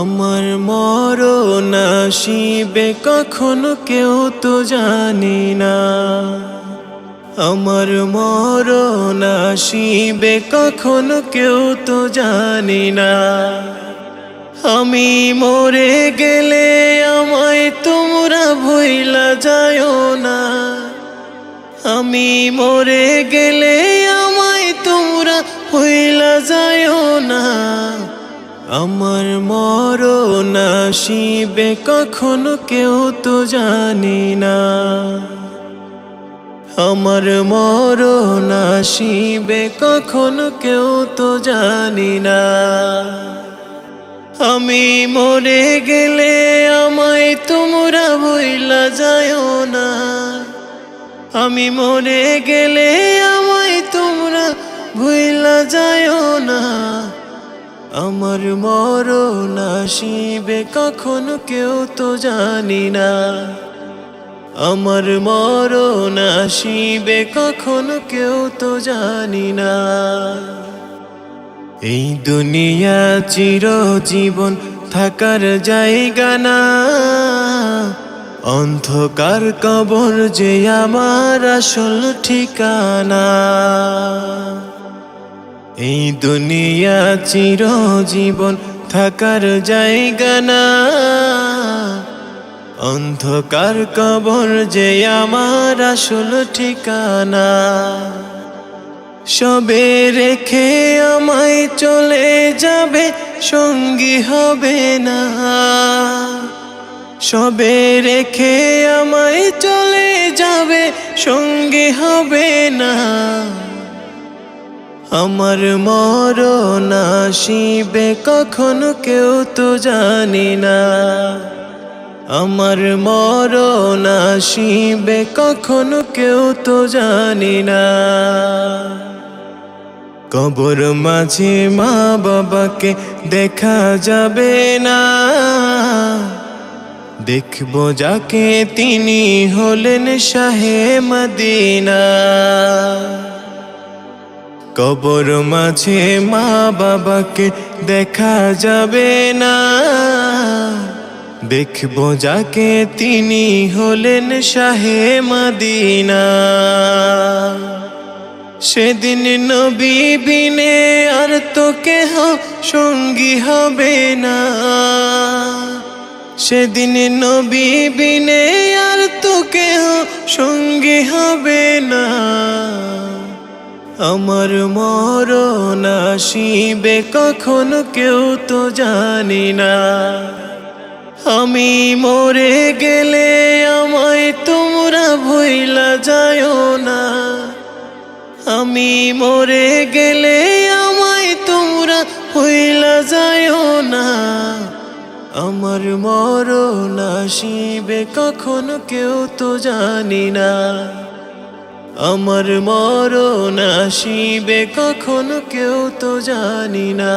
আমার মরণ আসিবে কখনো কেউ তো জানি না। আমার মরণ আসিবে কখনো কেউ তো জানি না। আমি মরে গেলে আমায় তোমরা ভুইলা যায়ও না। আমি মরে গেলে আমায় তোমরা ভুইলা যায়ও না। আমার মরণ আসিবে কখনো কেউ তো জানি না। আমার মরণ আসিবে কখনো কেউ তো জানি না। আমি মরে গেলে আমায় তোমরা ভুইলা যায়ও না। আমি মরে গেলে আমায় তোমরা ভুইলা যায়ও না। আমার মরণ আসিবে কখনো কেউ তো জানি না। আমার মরণ আসিবে কখনো কেউ তো জানি না। এই দুনিয়া চিরজীবন থাকার জায়গা না। অন্ধকার কবর যে আমার আসল ঠিকানা। এই দুনিয়া চিরজীবন থাকার জায়গা না। অন্ধকার কবর যে আমার আসল ঠিকানা। সবে রেখে আমায় চলে যাবে, সঙ্গী হবে না। সবে রেখে আমায় চলে যাবে, সঙ্গী হবে না। আমার মরণ আসিবে কখনো কেউ তো জানি না। আমার মরণ আসিবে কখনো কেউ তো জানি না। কবর মাঝে মা বাবাকে দেখা যাবে না। দেখব যাকে তিনি হলেন শাহে মদিনা। কবর মাঝে মা বাবাকে দেখা যাবে না। দেখব যাকে তিনি হলেন শাহে মদিনা। সেদিন নবী বিনে আর তো কেহ সঙ্গী হবে না। সেদিন নবী বিনে আর তো কেহ সঙ্গী হবে না। আমার মরণ আসিবে কখনো কেউ তো জানি না। আমি মরে গেলে আমায় তোমরা ভুইলা যায়ও না। আমি মরে গেলে আমায় তোমরা ভুইলা যায়ও না। আমার মরণ আসিবে কখনো কেউ তো জানি না। আমার মরণ আসিবে কখনো কেউ তো জানি না।